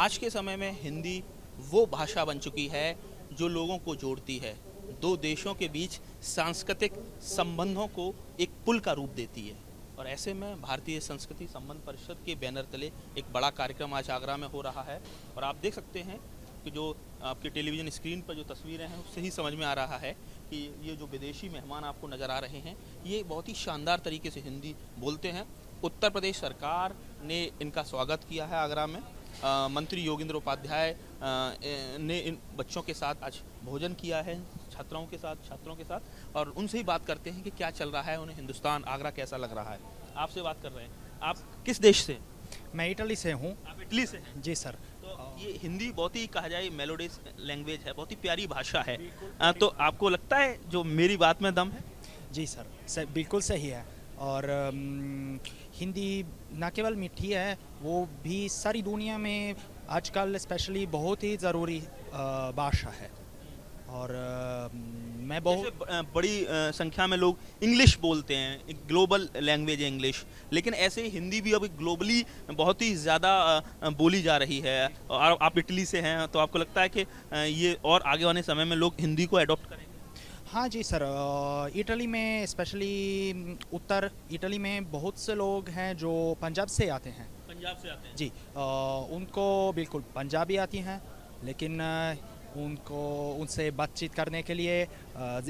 आज के समय में हिंदी वो भाषा बन चुकी है जो लोगों को जोड़ती है, दो देशों के बीच सांस्कृतिक संबंधों को एक पुल का रूप देती है। और ऐसे में भारतीय संस्कृति संबंध परिषद के बैनर तले एक बड़ा कार्यक्रम आज आगरा में हो रहा है। और आप देख सकते हैं कि जो आपके टेलीविज़न स्क्रीन पर जो तस्वीरें हैं उससे ही समझ में आ रहा है कि ये जो विदेशी मेहमान आपको नज़र आ रहे हैं ये बहुत ही शानदार तरीके से हिंदी बोलते हैं। उत्तर प्रदेश सरकार ने इनका स्वागत किया है आगरा में। मंत्री योगेंद्र उपाध्याय ने इन बच्चों के साथ आज भोजन किया है, छात्रों के साथ, और उनसे ही बात करते हैं कि क्या चल रहा है, उन्हें हिंदुस्तान आगरा कैसा लग रहा है। आपसे बात कर रहे हैं। आप किस देश से? मैं इटली से हूँ। आप इटली से हैं? जी सर। तो ये हिंदी बहुत ही कहा जाए मेलोडियस लैंग्वेज है, बहुत ही प्यारी भाषा है। तो आपको लगता है जो मेरी बात में दम है? जी सर, बिल्कुल सही है। और हिंदी न केवल मीठी है, वो भी सारी दुनिया में आजकल स्पेशली बहुत ही ज़रूरी भाषा है। और मैं बहुत बड़ी संख्या में लोग इंग्लिश बोलते हैं, एक ग्लोबल लैंग्वेज है इंग्लिश, लेकिन ऐसे हिंदी भी अब ग्लोबली बहुत ही ज़्यादा बोली जा रही है। और आप इटली से हैं तो आपको लगता है कि ये और आगे आने समय में लोग हिंदी को अडॉप्ट करेंगे? हाँ जी सर, इटली में स्पेशली उत्तर इटली में बहुत से लोग हैं जो पंजाब से आते हैं। पंजाब से आते हैं जी। उनको बिल्कुल पंजाबी आती हैं, लेकिन उनको उनसे बातचीत करने के लिए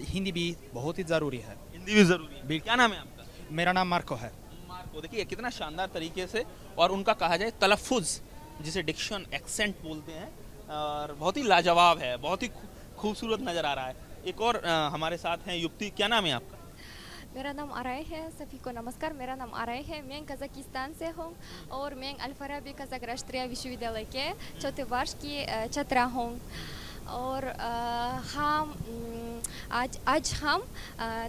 हिंदी भी बहुत ही ज़रूरी है। हिंदी भी ज़रूरी है। क्या नाम है आपका? मेरा नाम मार्को है। मार्को, देखिए कितना शानदार तरीके से, और उनका कहा जाए तलफ़ुज़ जिसे डिक्शन एक्सेंट बोलते हैं, और बहुत ही लाजवाब है, बहुत ही खूबसूरत नज़र आ रहा है। एक और हमारे साथ हैं युवती। क्या नाम है आपका? मेरा नाम आराय है। सभी को नमस्कार, मेरा नाम आराय है। मैं कज़ाकिस्तान से हूँ और मैं अल फराबी कज़ाक राष्ट्रीय विश्वविद्यालय के चौथे वर्ष की छात्रा हूँ। और हम आज हम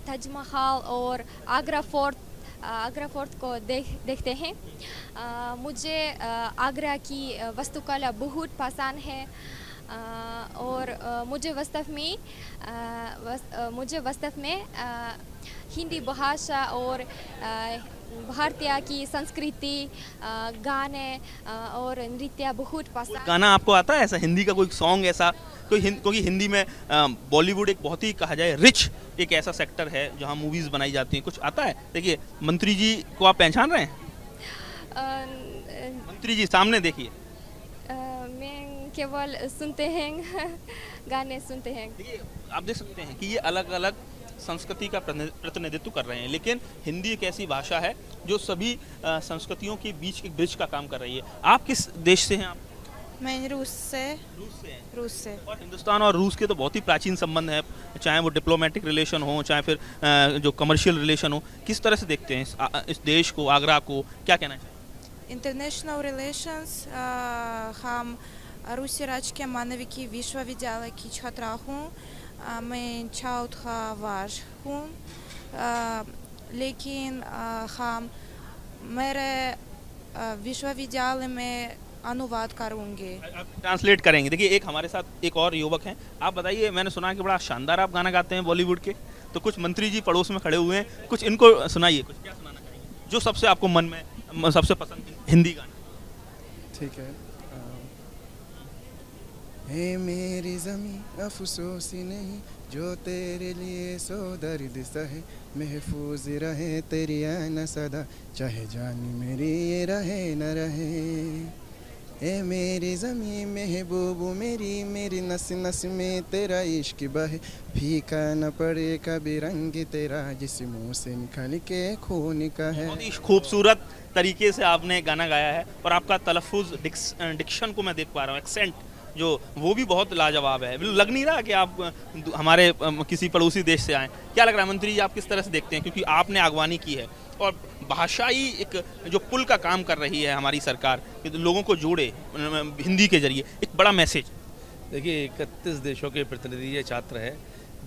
ताजमहल और आगरा फोर्ट को देखते हैं। मुझे आगरा की वास्तुकला बहुत पसंद है। और मुझे वास्तव में हिंदी भाषा और भारतीय की संस्कृति, गाने और नृत्य बहुत पसंद। गाना आपको आता है ऐसा हिंदी का कोई सॉन्ग ऐसा क्योंकि हिंदी में बॉलीवुड एक बहुत ही कहा जाए रिच एक ऐसा सेक्टर है जहाँ मूवीज़ बनाई जाती हैं, कुछ आता है? देखिए मंत्री जी को आप पहचान रहे हैं? मंत्री जी सामने देखिए। मैं केवल सुनते हैं गाने सुनते हैं। देखिए आप देख सकते हैं कि ये अलग अलग संस्कृति का प्रतिनिधित्व कर रहे हैं, लेकिन हिंदी एक ऐसी भाषा है जो सभी संस्कृतियों के बीच एक ब्रिज का काम कर रही है। आप किस देश से हैं? आप? मैं रूस से हैं। रूस से। और हिंदुस्तान और रूस के तो बहुत ही प्राचीन संबंध है, चाहे वो डिप्लोमेटिक रिलेशन हो, चाहे फिर जो कमर्शियल रिलेशन हो। किस तरह से देखते हैं इस देश को, आगरा को, क्या कहना चाहिए? इंटरनेशनल रिलेशंस, हम रूसी राज्य के मानविकी विश्वविद्यालय की छात्रा हूँ। मैं चौथा वर्ष हूँ, लेकिन हम मेरे विश्वविद्यालय में अनुवाद करूँगी। ट्रांसलेट करेंगे। देखिए एक हमारे साथ एक और युवक हैं। आप बताइए, मैंने सुना कि बड़ा शानदार आप गाना गाते हैं बॉलीवुड के, तो कुछ मंत्री जी पड़ोस में खड़े हुए हैं, कुछ इनको सुनाइए। कुछ क्या सुनाना चाहेंगे जो सबसे आपको मन में सबसे पसंद हिंदी गाना? ठीक है। हे मेरी ज़मीं अफसोसी नहीं, जो तेरे लिए सो दर्द सहे, महफूज रहे तेरी आना सदा, चाहे जान मेरी ये रहे न रहे। ए मेरी ज़मीं महबूबू मेरी नस नस में तेरा इश्क बहे, फीका न पड़े कभी रंग तेरा, जिस मुँह से निकल के खून का है। बहुत ही खूबसूरत तरीके से आपने गाना गाया है, और आपका तलफ़ुज़ डिक्शन को मैं देख पा रहा हूँ, एक्सेंट जो वो भी बहुत लाजवाब है। लग नहीं रहा कि आप हमारे किसी पड़ोसी देश से आए। क्या लग रहा है मंत्री जी, आप किस तरह से देखते हैं, क्योंकि आपने अगवानी की है और भाषाई एक जो पुल का काम कर रही है हमारी सरकार कि लोगों को जोड़े हिंदी के जरिए, एक बड़ा मैसेज। देखिए 31 देशों के प्रतिनिधि ये छात्र हैं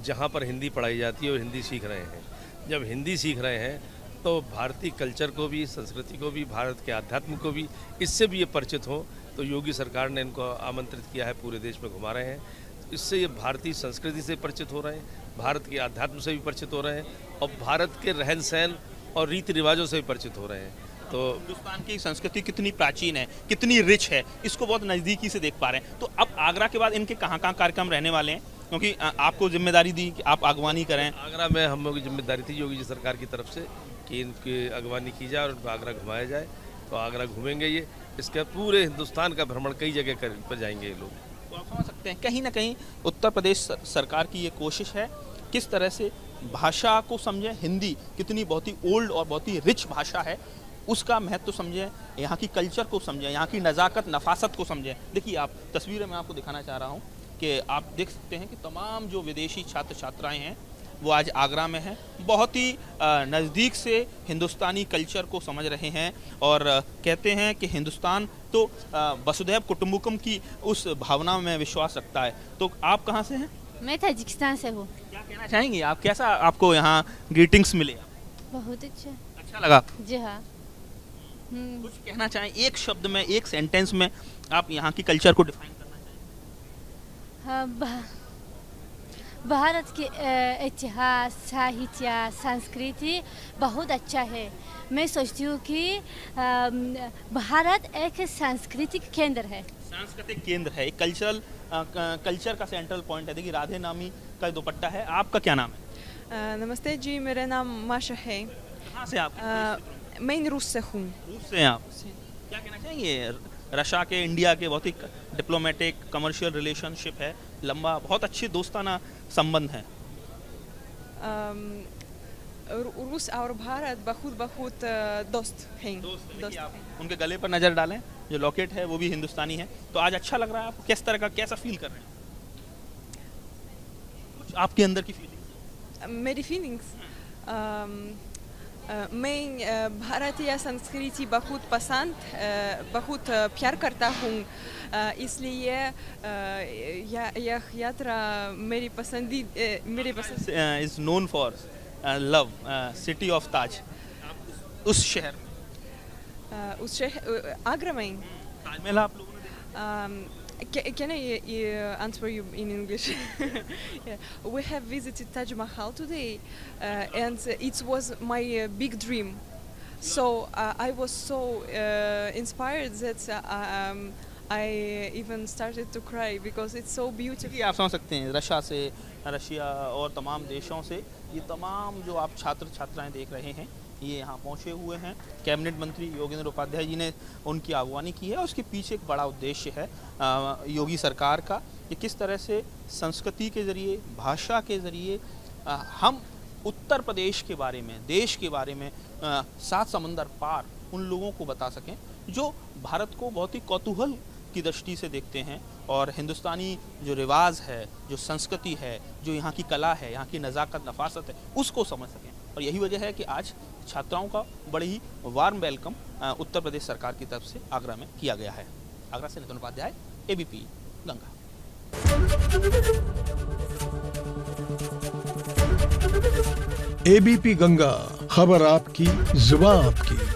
जहाँ पर हिंदी पढ़ाई जाती है और हिंदी सीख रहे हैं। जब हिंदी सीख रहे हैं तो भारतीय कल्चर को भी, संस्कृति को भी, भारत के आध्यात्म को भी, इससे भी ये परिचित हो। तो योगी सरकार ने इनको आमंत्रित किया है, पूरे देश में घुमा रहे हैं। इससे ये भारतीय संस्कृति से परिचित हो रहे हैं, भारत के आध्यात्म से भी परिचित हो रहे हैं, और भारत के रहन सहन और रीति रिवाजों से भी परिचित हो रहे हैं। तो हिंदुस्तान की संस्कृति कितनी प्राचीन है, कितनी रिच है, इसको बहुत नज़दीकी से देख पा रहे हैं। तो अब आगरा के बाद इनके कहाँ कहाँ कार्यक्रम रहने वाले हैं, क्योंकि आपको जिम्मेदारी दी कि आप अगवानी करें। आगरा में हम लोगों की जिम्मेदारी थी योगी जी सरकार की तरफ से कि इनकी अगवानी की जाए और उनको आगरा घुमाया जाए। तो आगरा घूमेंगे ये, इसके पूरे हिंदुस्तान का भ्रमण कई जगह पर जाएंगे ये लोग। तो आप समझ सकते हैं कहीं ना कहीं उत्तर प्रदेश सरकार की ये कोशिश है किस तरह से भाषा को समझें, हिंदी कितनी बहुत ही ओल्ड और बहुत ही रिच भाषा है उसका महत्व समझें, यहाँ की कल्चर को समझें, यहाँ की नज़ाकत नफासत को समझें। देखिए आप तस्वीरें मैं आपको दिखाना चाह रहा हूँ कि आप देख सकते हैं कि तमाम जो विदेशी छात्र छात्राएँ हैं वो आज आगरा में हैं, बहुत ही नज़दीक से हिंदुस्तानी कल्चर को समझ रहे हैं और कहते हैं कि हिंदुस्तान तो वसुधैव कुटुंबकम की उस भावना में विश्वास रखता है। तो आप कहाँ से हैं? मैं ताजिकिस्तान से हूँ। क्या कहना चाहेंगी आप, कैसा आपको यहाँ ग्रीटिंग्स मिले? बहुत अच्छा। अच्छा लगा? जी हाँ। कुछ कहना चाहें एक शब्द में, एक सेंटेंस में आप यहाँ की कल्चर को डिफाइन करना चाहें? हाँ, भारत के इतिहास, साहित्य, संस्कृति बहुत अच्छा है। मैं सोचती हूँ कि भारत एक सांस्कृतिक केंद्र है। सांस्कृतिक केंद्र है, एक कल्चर का सेंट्रल पॉइंट है। देखिए राधे नामी का दुपट्टा है। आपका क्या नाम है? नमस्ते जी, मेरा नाम माशा है। कहाँ से आप? मैं रूस से हूँ। रूस से हैं आप? क्या कहना चाहेंगे? रशिया के इंडिया के बहुत ही डिप्लोमेटिक कमर्शियल रिलेशनशिप है, लंबा बहुत अच्छे दोस्ताना संबंध है। रूस और भारत बहुत दोस्त हैं। देखिए आप उनके गले पर नज़र डालें, जो लॉकेट है वो भी हिंदुस्तानी है। तो आज अच्छा लग रहा है आपको? किस तरह का, कैसा फील कर रहे हैं? कुछ आपके अंदर की फीलिंग्स? मेरी फीलिंग्स, मैं भारतीय संस्कृति बहुत पसंद, बहुत प्यार करता हूँ, इसलिए यह यात्रा मेरी पसंद is known for love, city of Taj. उस शहर आगरा में ताजमहल आप लोगों ने Can I answer you in English? Yeah. We have visited Taj Mahal today, and it was my big dream. So I was so inspired that I even started to cry because it's so beautiful. आप समझ सकते हैं Russia और तमाम देशों से ये तमाम जो आप छात्र छात्राएं देख रहे हैं ये यहाँ पहुँचे हुए हैं। कैबिनेट मंत्री योगेंद्र उपाध्याय जी ने उनकी अगवानी की है और उसके पीछे एक बड़ा उद्देश्य है योगी सरकार का कि किस तरह से संस्कृति के ज़रिए, भाषा के ज़रिए हम उत्तर प्रदेश के बारे में, देश के बारे में सात समंदर पार उन लोगों को बता सकें जो भारत को बहुत ही कौतूहल की दृष्टि से देखते हैं और हिंदुस्तानी जो रिवाज है, जो संस्कृति है, जो यहाँ की कला है, यहाँ की नज़ाकत नफासत है, उसको समझ सकें। और यही वजह है कि आज छात्राओं का बड़ी ही वार्म वेलकम उत्तर प्रदेश सरकार की तरफ से आगरा में किया गया है। आगरा से नितिन उपाध्याय, एबीपी गंगा। एबीपी गंगा, खबर आपकी, जुबान आपकी।